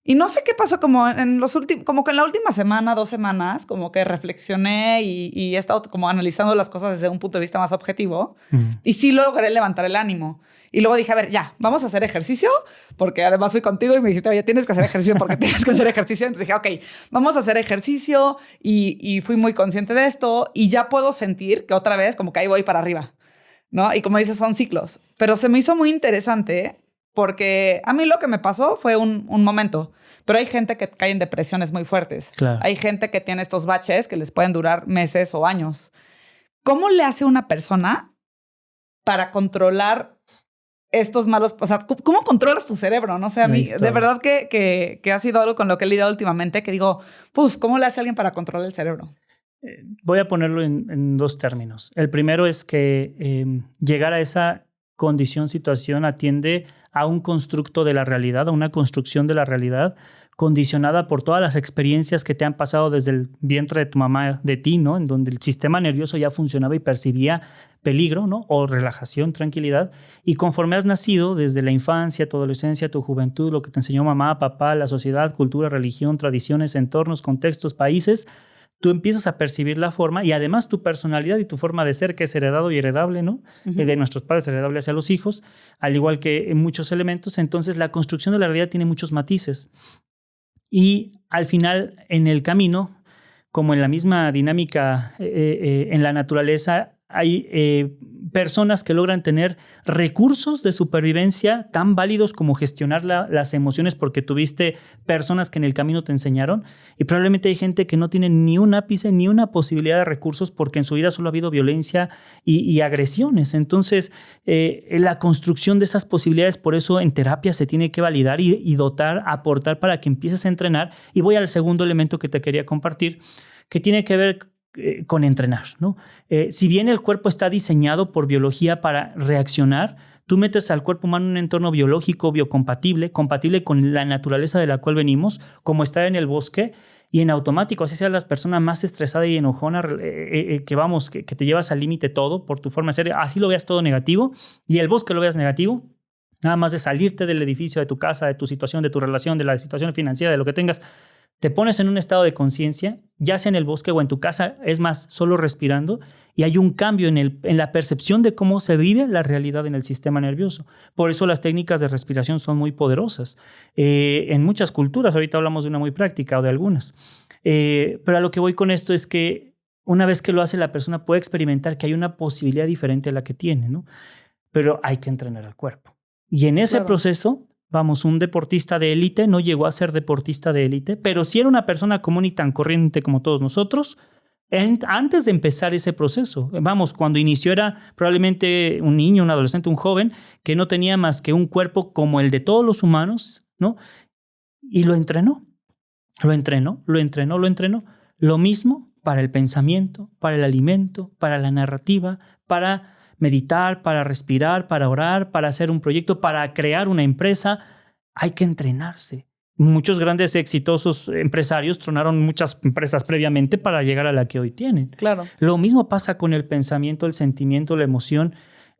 Y no sé qué pasó, como en los últimos, como que en la última semana, 2 semanas, como que reflexioné y he estado como analizando las cosas desde un punto de vista más objetivo. Y sí logré levantar el ánimo. Y luego dije, a ver, ya, vamos a hacer ejercicio, porque además fui contigo y me dijiste, oye, tienes que hacer ejercicio porque tienes que hacer ejercicio. Entonces dije, ok, vamos a hacer ejercicio, y fui muy consciente de esto y ya puedo sentir que otra vez como que ahí voy para arriba, ¿no? Y como dices, son ciclos. Pero se me hizo muy interesante porque a mí lo que me pasó fue un momento, pero hay gente que cae en depresiones muy fuertes. Claro. Hay gente que tiene estos baches que les pueden durar meses o años. ¿Cómo le hace una persona para controlar estos malos? O sea, ¿cómo controlas tu cerebro? No sé, a mí de verdad que ha sido algo con lo que he lidiado últimamente, que digo, ¿cómo le hace alguien para controlar el cerebro? Voy a ponerlo en 2 términos. El primero es que llegar a esa condición, situación, atiende a un constructo de la realidad, a una construcción de la realidad condicionada por todas las experiencias que te han pasado desde el vientre de tu mamá, de ti, ¿no? En donde el sistema nervioso ya funcionaba y percibía peligro, ¿no? O relajación, tranquilidad. Y conforme has nacido, desde la infancia, tu adolescencia, tu juventud, lo que te enseñó mamá, papá, la sociedad, cultura, religión, tradiciones, entornos, contextos, países, tú empiezas a percibir la forma y además tu personalidad y tu forma de ser, que es heredado y heredable, ¿no? De nuestros padres, heredable hacia los hijos, al igual que en muchos elementos. Entonces, la construcción de la realidad tiene muchos matices. Y al final, en el camino, como en la misma dinámica en la naturaleza, hay personas que logran tener recursos de supervivencia tan válidos como gestionar las emociones porque tuviste personas que en el camino te enseñaron, y probablemente hay gente que no tiene ni un ápice ni una posibilidad de recursos porque en su vida solo ha habido violencia y agresiones. Entonces, la construcción de esas posibilidades, por eso en terapia se tiene que validar y dotar, aportar para que empieces a entrenar. Y voy al segundo elemento que te quería compartir, que tiene que ver con entrenar, ¿no? Si bien el cuerpo está diseñado por biología para reaccionar, tú metes al cuerpo humano en un entorno biológico, biocompatible, compatible con la naturaleza de la cual venimos, como estar en el bosque, y en automático, así sea la persona más estresada y enojona, que te llevas al límite todo por tu forma de ser, así lo veas todo negativo, y el bosque lo veas negativo, nada más de salirte del edificio, de tu casa, de tu situación, de tu relación, de la situación financiera, de lo que tengas, te pones en un estado de conciencia, ya sea en el bosque o en tu casa, es más, solo respirando, y hay un cambio en la percepción de cómo se vive la realidad en el sistema nervioso. Por eso las técnicas de respiración son muy poderosas. En muchas culturas, ahorita hablamos de una muy práctica o de algunas, pero a lo que voy con esto es que una vez que lo hace la persona puede experimentar que hay una posibilidad diferente a la que tiene, ¿no? Pero hay que entrenar al cuerpo. Y en ese proceso... Vamos, un deportista de élite no llegó a ser deportista de élite, pero sí era una persona común y tan corriente como todos nosotros antes de empezar ese proceso. Vamos, cuando inició era probablemente un niño, un adolescente, un joven que no tenía más que un cuerpo como el de todos los humanos, ¿no? Y lo entrenó. Lo mismo para el pensamiento, para el alimento, para la narrativa, para meditar, para respirar, para orar, para hacer un proyecto, para crear una empresa. Hay que entrenarse. Muchos grandes exitosos empresarios tronaron muchas empresas previamente para llegar a la que hoy tienen. Claro. Lo mismo pasa con el pensamiento, el sentimiento, la emoción.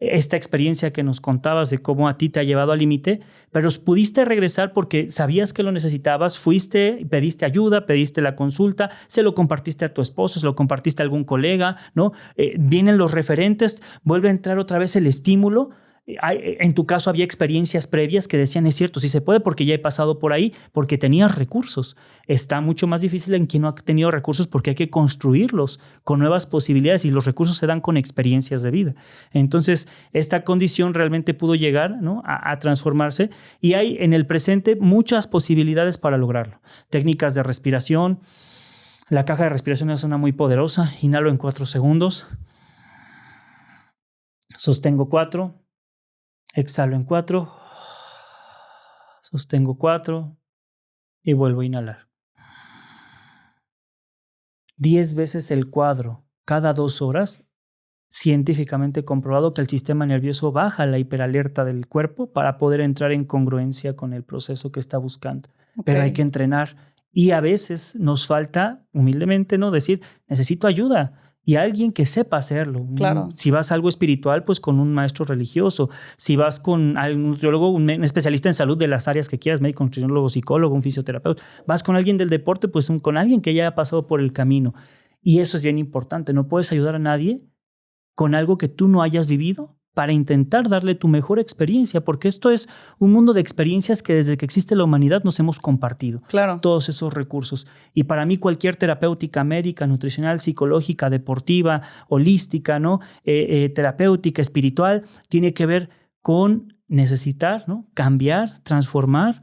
Esta experiencia que nos contabas de cómo a ti te ha llevado al límite, pero pudiste regresar porque sabías que lo necesitabas, fuiste, pediste ayuda, pediste la consulta, se lo compartiste a tu esposo, se lo compartiste a algún colega, ¿no? Vienen los referentes, vuelve a entrar otra vez el estímulo. En tu caso había experiencias previas que decían, es cierto, sí se puede porque ya he pasado por ahí, porque tenías recursos. Está mucho más difícil en quien no ha tenido recursos porque hay que construirlos con nuevas posibilidades y los recursos se dan con experiencias de vida. Entonces, esta condición realmente pudo llegar, ¿no?, a transformarse y hay en el presente muchas posibilidades para lograrlo. Técnicas de respiración. La caja de respiración es una muy poderosa. Inhalo en 4 segundos. Sostengo 4. Exhalo en 4, sostengo 4 y vuelvo a inhalar. 10 veces el cuadro cada 2 horas, científicamente comprobado que el sistema nervioso baja la hiperalerta del cuerpo para poder entrar en congruencia con el proceso que está buscando. Okay. Pero hay que entrenar y a veces nos falta, humildemente, ¿no?, decir, necesito ayuda. Y alguien que sepa hacerlo. Claro. Si vas a algo espiritual, pues con un maestro religioso. Si vas con un nutriólogo, un especialista en salud de las áreas que quieras, médico, nutriólogo, psicólogo, un fisioterapeuta. Vas con alguien del deporte, pues con alguien que ya ha pasado por el camino. Y eso es bien importante. No puedes ayudar a nadie con algo que tú no hayas vivido para intentar darle tu mejor experiencia, porque esto es un mundo de experiencias que desde que existe la humanidad nos hemos compartido. Claro. Todos esos recursos. Y para mí cualquier terapéutica médica, nutricional, psicológica, deportiva, holística, ¿no?, terapéutica, espiritual, tiene que ver con necesitar, ¿no?, cambiar, transformar,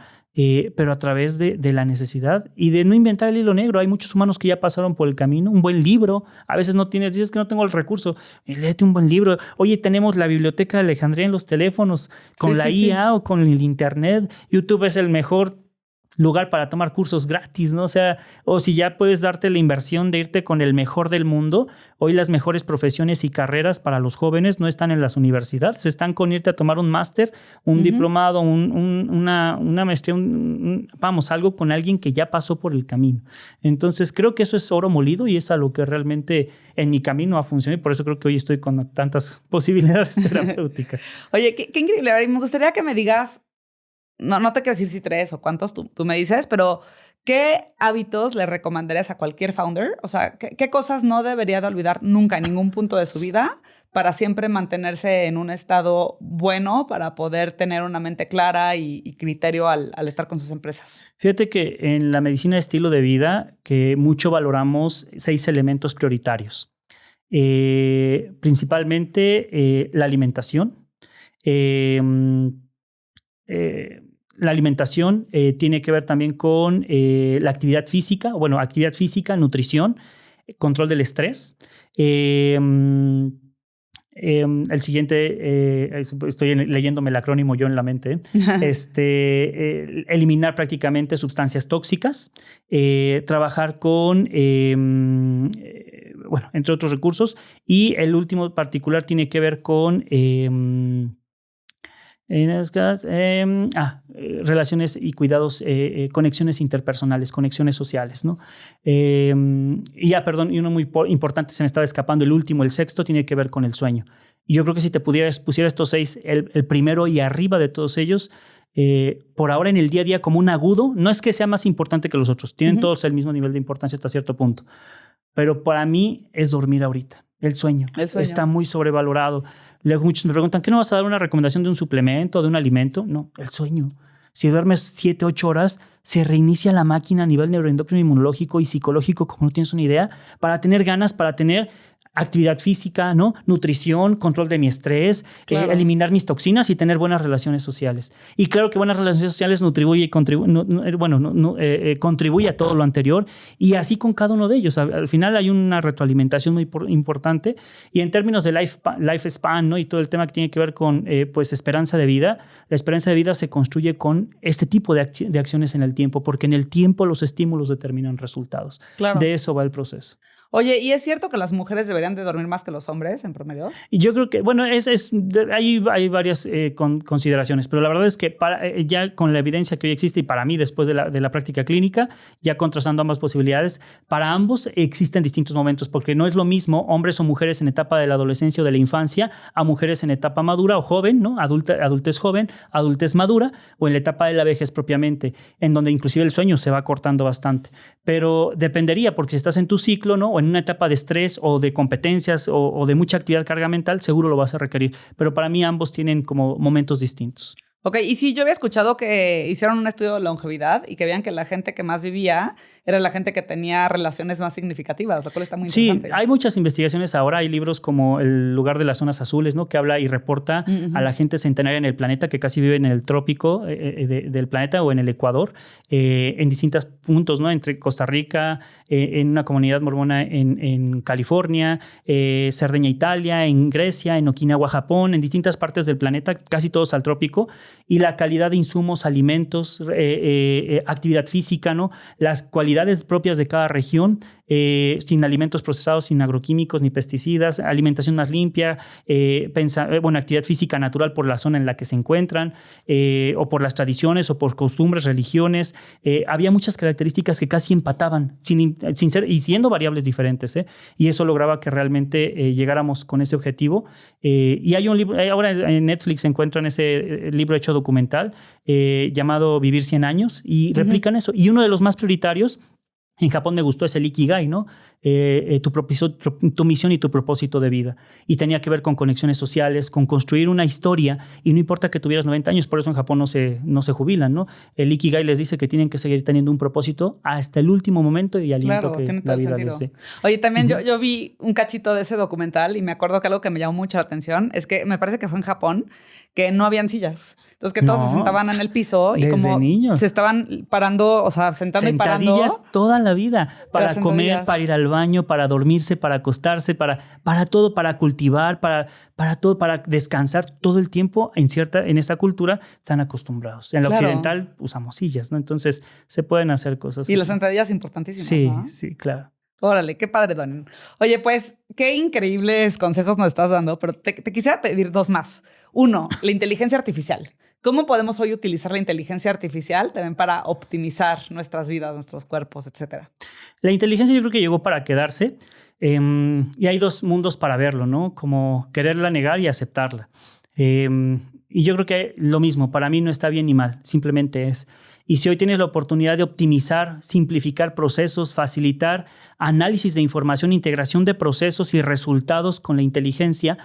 pero a través de la necesidad y de no inventar el hilo negro. Hay muchos humanos que ya pasaron por el camino. Un buen libro. A veces no tienes, dices que no tengo el recurso. Léete un buen libro. Oye, tenemos la biblioteca de Alejandría en los teléfonos con la IA o con el internet. YouTube es el mejor lugar para tomar cursos gratis, ¿no? O sea, o si ya puedes darte la inversión de irte con el mejor del mundo. Hoy las mejores profesiones y carreras para los jóvenes no están en las universidades, están con irte a tomar un máster, un diplomado, una maestría, vamos, algo con alguien que ya pasó por el camino. Entonces, creo que eso es oro molido y es a lo que realmente en mi camino ha funcionado y por eso creo que hoy estoy con tantas posibilidades terapéuticas. Oye, qué increíble. Y me gustaría que me digas, no te quiero decir si 3 o cuántos tú me dices, pero ¿qué hábitos le recomendarías a cualquier founder? O sea, ¿qué cosas no debería de olvidar nunca en ningún punto de su vida para siempre mantenerse en un estado bueno para poder tener una mente clara y criterio al estar con sus empresas? Fíjate que en la medicina de estilo de vida que mucho valoramos 6 elementos prioritarios. Principalmente la alimentación. La alimentación tiene que ver también con la actividad física, actividad física, nutrición, control del estrés. El siguiente, estoy leyéndome el acrónimo yo en la mente, eliminar prácticamente sustancias tóxicas, trabajar con, entre otros recursos. Y el último particular tiene que ver con Relaciones y cuidados, conexiones interpersonales, conexiones sociales, ¿no? Y uno muy importante, se me estaba escapando, el último, el sexto, tiene que ver con el sueño. Y yo creo que si te pusiera estos 6, el primero y arriba de todos ellos, por ahora en el día a día como un agudo, no es que sea más importante que los otros, tienen todos el mismo nivel de importancia hasta cierto punto, pero para mí es dormir ahorita. El sueño está muy sobrevalorado. Luego muchos me preguntan, ¿qué no vas a dar una recomendación de un suplemento o de un alimento? No, el sueño. Si duermes 7, 8 horas, se reinicia la máquina a nivel neuroendocrino, inmunológico y psicológico, como no tienes una idea, para tener ganas, para tener actividad física, ¿no? Nutrición, control de mi estrés, claro. Eliminar mis toxinas y tener buenas relaciones sociales. Y claro que buenas relaciones sociales contribuye a todo lo anterior, y así con cada uno de ellos. Al final hay una retroalimentación muy importante, y en términos de life span, ¿no? Y todo el tema que tiene que ver con pues esperanza de vida, la esperanza de vida se construye con este tipo de acciones en el tiempo, porque en el tiempo los estímulos determinan resultados. Claro. De eso va el proceso. Oye, ¿y es cierto que las mujeres deberían de dormir más que los hombres en promedio? Y yo creo que, bueno, hay varias consideraciones, pero la verdad es que ya con la evidencia que hoy existe, y para mí después de la práctica clínica, ya contrastando ambas posibilidades, para ambos existen distintos momentos, porque no es lo mismo hombres o mujeres en etapa de la adolescencia o de la infancia a mujeres en etapa madura o joven, ¿no? Adultez joven, adultez madura, o en la etapa de la vejez propiamente, en donde inclusive el sueño se va cortando bastante. Pero dependería, porque si estás en tu ciclo, ¿no? O en una etapa de estrés o de competencias o de mucha actividad, carga mental, seguro lo vas a requerir. Pero para mí ambos tienen como momentos distintos. Ok, y sí, yo había escuchado que hicieron un estudio de longevidad y que veían que la gente que más vivía era la gente que tenía relaciones más significativas, lo cual está muy interesante. Sí, hay muchas investigaciones ahora, hay libros como El lugar de las zonas azules, ¿no? Que habla y reporta a la gente centenaria en el planeta que casi vive en el trópico del planeta o en el Ecuador, en distintos puntos, ¿no? Entre Costa Rica, en una comunidad mormona en California, Cerdeña, Italia, en Grecia, en Okinawa, Japón, en distintas partes del planeta, casi todos al trópico, y la calidad de insumos, alimentos, actividad física, ¿no? Las cualidades propias de cada región, sin alimentos procesados, sin agroquímicos ni pesticidas, alimentación más limpia, actividad física natural por la zona en la que se encuentran, o por las tradiciones o por costumbres, religiones. Había muchas características que casi empataban sin ser, y siendo variables diferentes, y eso lograba que realmente llegáramos con ese objetivo. Y hay un libro, ahora en Netflix se encuentra en ese libro hecho documental llamado Vivir 100 años, y replican eso. Y uno de los más prioritarios en Japón me gustó, es el Ikigai, ¿no? Tu misión y tu propósito de vida. Y tenía que ver con conexiones sociales, con construir una historia, y no importa que tuvieras 90 años, por eso en Japón no se jubilan, ¿no? El Ikigai les dice que tienen que seguir teniendo un propósito hasta el último momento y aliento que la vida les dé. Oye, también yo vi un cachito de ese documental y me acuerdo que algo que me llamó mucho la atención es que me parece que fue en Japón, que no habían sillas. Entonces que todos se sentaban en el piso y como niños se estaban parando, o sea, sentando y parando. Sentadillas toda la vida, para comer, para ir al baño, para dormirse, para acostarse, para todo, para cultivar, para todo, para descansar todo el tiempo. En esta cultura están acostumbrados. En la occidental usamos sillas, ¿no? Entonces se pueden hacer cosas y así. Las sentadillas importantísimas, sí, ¿no? Sí, claro. Órale, qué padre, Don. Oye, pues, qué increíbles consejos nos estás dando, pero te quisiera pedir 2 más. 1, la inteligencia artificial. ¿Cómo podemos hoy utilizar la inteligencia artificial también para optimizar nuestras vidas, nuestros cuerpos, etcétera? La inteligencia yo creo que llegó para quedarse, y hay 2 mundos para verlo, ¿no? Como quererla negar y aceptarla. Y yo creo que lo mismo, para mí no está bien ni mal, simplemente es. Y si hoy tienes la oportunidad de optimizar, simplificar procesos, facilitar análisis de información, integración de procesos y resultados con la inteligencia,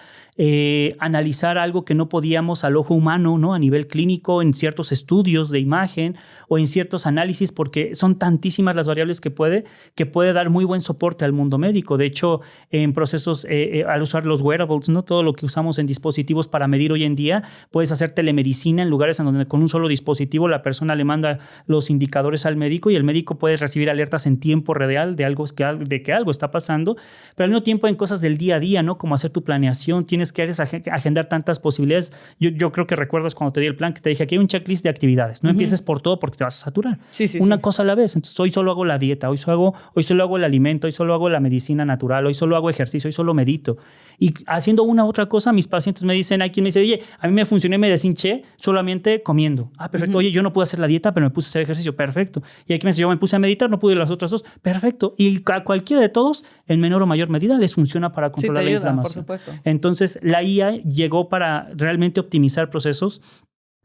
analizar algo que no podíamos al ojo humano, ¿no? A nivel clínico, en ciertos estudios de imagen o en ciertos análisis, porque son tantísimas las variables que puede dar muy buen soporte al mundo médico. De hecho, en procesos, al usar los wearables, ¿no? Todo lo que usamos en dispositivos para medir hoy en día, puedes hacer telemedicina en lugares en donde con un solo dispositivo la persona le manda los indicadores al médico y el médico puede recibir alertas en tiempo real de que algo está pasando, pero al mismo tiempo en cosas del día a día, ¿no? Como hacer tu planeación, tienes que agendar tantas posibilidades. Yo creo que recuerdas cuando te di el plan que te dije, aquí hay un checklist de actividades, no empieces por todo porque te vas a saturar. Una cosa a la vez. Entonces hoy solo hago la dieta, hoy solo hago el alimento, hoy solo hago la medicina natural, hoy solo hago ejercicio, hoy solo medito. Y haciendo una u otra cosa, mis pacientes me dicen, hay quien me dice, oye, a mí me funcionó y me deshinché solamente comiendo. Ah, perfecto. Oye, yo no pude hacer la dieta, pero me puse a hacer ejercicio. Perfecto. Y hay quien me dice, yo me puse a meditar, no pude las otras dos. Perfecto. Y a cualquiera de todos, en menor o mayor medida, les funciona para controlar la inflamación. Por supuesto. Entonces, la IA llegó para realmente optimizar procesos.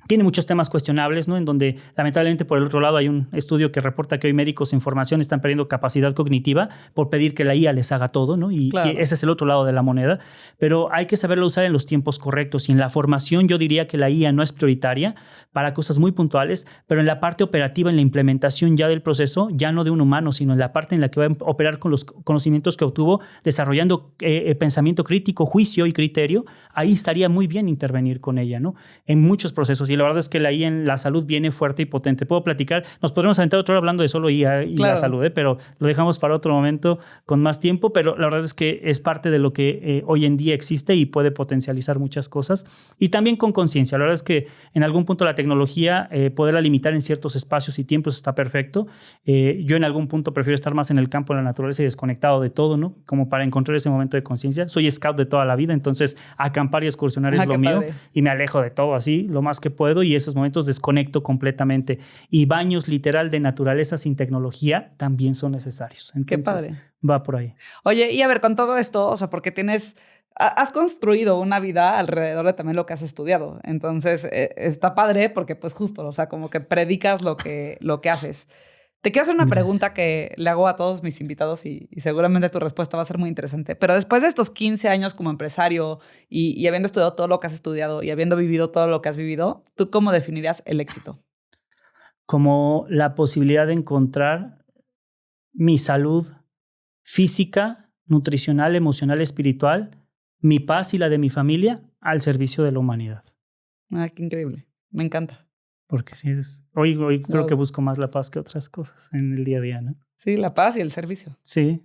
Tiene muchos temas cuestionables, ¿no? En donde lamentablemente por el otro lado hay un estudio que reporta que hoy médicos en formación están perdiendo capacidad cognitiva por pedir que la IA les haga todo, ¿no? Y claro, ese es el otro lado de la moneda. Pero hay que saberlo usar en los tiempos correctos. Y en la formación yo diría que la IA no es prioritaria para cosas muy puntuales, pero en la parte operativa, en la implementación ya del proceso, ya no de un humano, sino en la parte en la que va a operar con los conocimientos que obtuvo, desarrollando pensamiento crítico, juicio y criterio, ahí estaría muy bien intervenir con ella, ¿no? En muchos procesos. Y la verdad es que la IA en la salud viene fuerte y potente. Puedo platicar, nos podremos aventar otro hora hablando de solo IA y la salud, pero lo dejamos para otro momento con más tiempo, pero la verdad es que es parte de lo que hoy en día existe y puede potencializar muchas cosas. Y también con conciencia. La verdad es que en algún punto la tecnología, poderla limitar en ciertos espacios y tiempos está perfecto. Yo en algún punto prefiero estar más en el campo de la naturaleza y desconectado de todo, ¿no? Como para encontrar ese momento de conciencia. Soy scout de toda la vida, entonces acampar y excursionar es lo mío y me alejo de todo así, lo más que puedo, y esos momentos desconecto completamente. Y baños literal de naturaleza sin tecnología también son necesarios. Entonces, qué padre. Va por ahí. Oye, y a ver, con todo esto, o sea, porque has construido una vida alrededor de también lo que has estudiado. Entonces, está padre porque pues justo, o sea, como que predicas lo que haces. Te quiero hacer una pregunta que le hago a todos mis invitados y seguramente tu respuesta va a ser muy interesante. Pero después de estos 15 años como empresario y habiendo estudiado todo lo que has estudiado y habiendo vivido todo lo que has vivido, ¿tú cómo definirías el éxito? Como la posibilidad de encontrar mi salud física, nutricional, emocional, espiritual, mi paz y la de mi familia al servicio de la humanidad. Ah, qué increíble. Me encanta. Porque sí, hoy creo que busco más la paz que otras cosas en el día a día, ¿no? Sí, la paz y el servicio. Sí.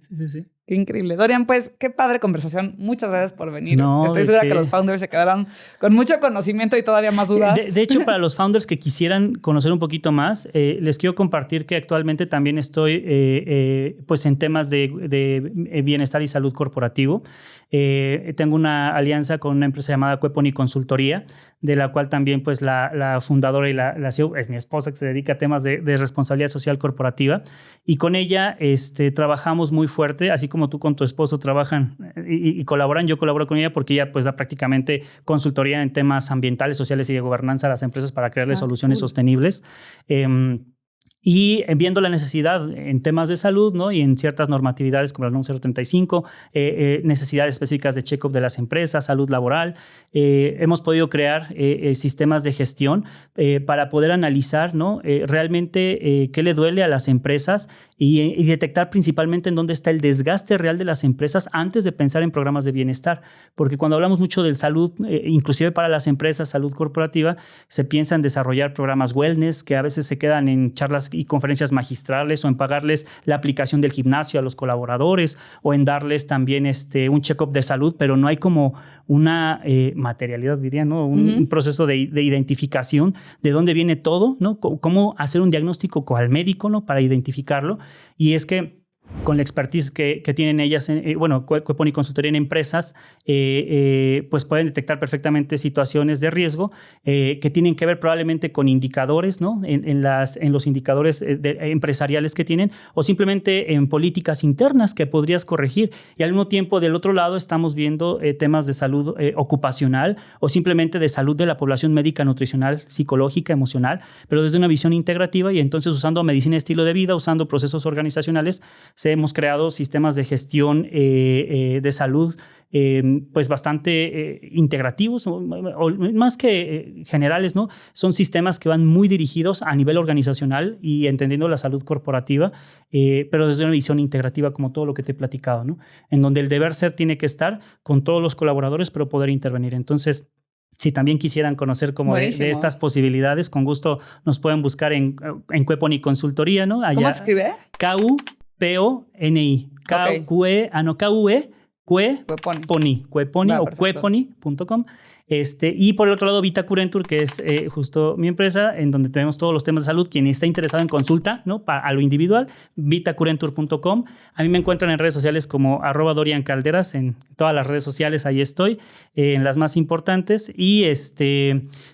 Qué increíble. Dorian, pues, qué padre conversación. Muchas gracias por venir. Estoy segura que los founders se quedaron con mucho conocimiento y todavía más dudas. De hecho, para los founders que quisieran conocer un poquito más, les quiero compartir que actualmente también estoy pues en temas de bienestar y salud corporativo. Tengo una alianza con una empresa llamada Cueponi Consultoría, de la cual también pues la fundadora y la CEO es mi esposa, que se dedica a temas de responsabilidad social corporativa. Y con ella trabajamos muy fuerte, así como tú con tu esposo trabajan y colaboran. Yo colaboro con ella porque ella pues da prácticamente consultoría en temas ambientales, sociales y de gobernanza a las empresas para crearles soluciones sostenibles. Y viendo la necesidad en temas de salud, ¿no? Y en ciertas normatividades como la NOM 035, necesidades específicas de check-up de las empresas, salud laboral, hemos podido crear sistemas de gestión para poder analizar, ¿no? Realmente qué le duele a las empresas y detectar principalmente en dónde está el desgaste real de las empresas antes de pensar en programas de bienestar. Porque cuando hablamos mucho de salud, inclusive para las empresas, salud corporativa, se piensa en desarrollar programas wellness que a veces se quedan en charlas y conferencias magistrales o en pagarles la aplicación del gimnasio a los colaboradores o en darles también un check-up de salud, pero no hay como una materialidad, diría, ¿no? Un proceso de identificación de dónde viene todo, ¿no? Cómo hacer un diagnóstico al médico, ¿no? Para identificarlo. Y es que con la expertise que tienen ellas, Cueponi Consultoría en empresas, pues pueden detectar perfectamente situaciones de riesgo que tienen que ver probablemente con indicadores, ¿no? En los indicadores empresariales que tienen o simplemente en políticas internas que podrías corregir. Y al mismo tiempo, del otro lado, estamos viendo temas de salud ocupacional o simplemente de salud de la población médica, nutricional, psicológica, emocional, pero desde una visión integrativa y entonces usando medicina de estilo de vida, usando procesos organizacionales, hemos creado sistemas de gestión de salud pues bastante integrativos, o más que generales, ¿no? Son sistemas que van muy dirigidos a nivel organizacional y entendiendo la salud corporativa, pero desde una visión integrativa como todo lo que te he platicado, ¿no? En donde el deber ser tiene que estar con todos los colaboradores, pero poder intervenir. Entonces, Si también quisieran conocer como de estas posibilidades, con gusto nos pueden buscar en Cueponi Consultoría, ¿no? Allá, ¿cómo se escribe? K-U-P-O-N-I. K-U-E, Cueponi o cueponi.com. Y por el otro lado, Vita Curentur, que es justo mi empresa, en donde tenemos todos los temas de salud. Quien está interesado en consulta, ¿no? A lo individual, vitacurentur.com. A mí me encuentran en redes sociales como @Dorian Calderas, en todas las redes sociales, ahí estoy, en las más importantes. Y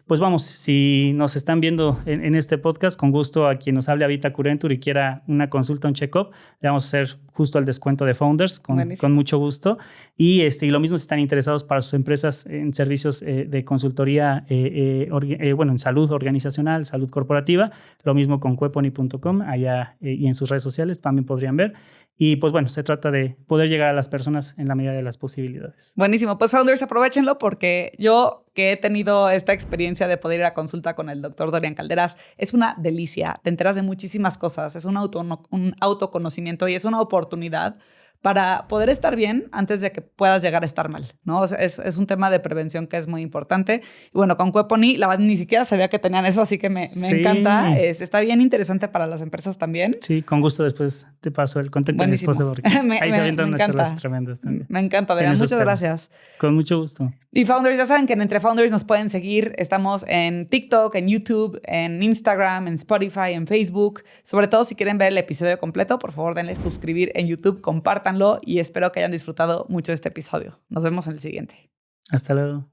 pues vamos, si nos están viendo en este podcast, con gusto a quien nos hable a Vita Curentur y quiera una consulta, un check-up, le vamos a hacer justo el descuento de Founders con mucho gusto. Y lo mismo si están interesados para sus empresas en servicios de consultoría, en salud organizacional, salud corporativa, lo mismo con cueponi.com, allá y en sus redes sociales también podrían ver. Y pues bueno, se trata de poder llegar a las personas en la medida de las posibilidades. Buenísimo. Pues Founders, aprovechenlo porque yo que he tenido esta experiencia de poder ir a consulta con el doctor Dorian Calderas, es una delicia. Te enteras de muchísimas cosas. Es un autoconocimiento y es una oportunidad para poder estar bien antes de que puedas llegar a estar mal, ¿no? O sea, es un tema de prevención que es muy importante. Y bueno, con Cueponi, la verdad, ni siquiera sabía que tenían eso, así que me encanta. Está bien interesante para las empresas también. Sí, con gusto después te paso el contacto de mi esposa porque ahí se avientan unas charlas tremendas también. Me encanta, Adrián. Muchas gracias. Con mucho gusto. Y Founders, ya saben que en Entre Founders nos pueden seguir. Estamos en TikTok, en YouTube, en Instagram, en Spotify, en Facebook. Sobre todo si quieren ver el episodio completo, por favor denle suscribir en YouTube, compártanlo y espero que hayan disfrutado mucho este episodio. Nos vemos en el siguiente. Hasta luego.